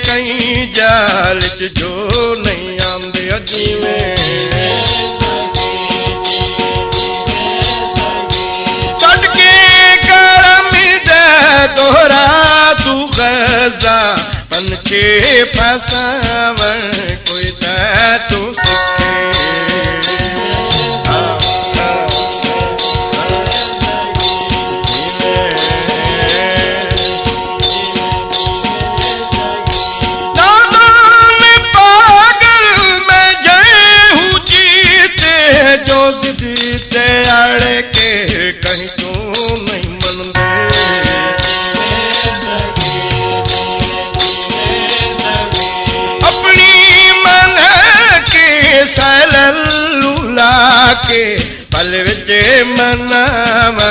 कई जाल जो नहीं आंदे जिवें छड़ के करमी दे दोहरा तू गजा पंछी फसावन कोई दे तू सिखे अड़ के कहीं तू नहीं मनदे अपनी मन के सैल लूला के पल विच मनावा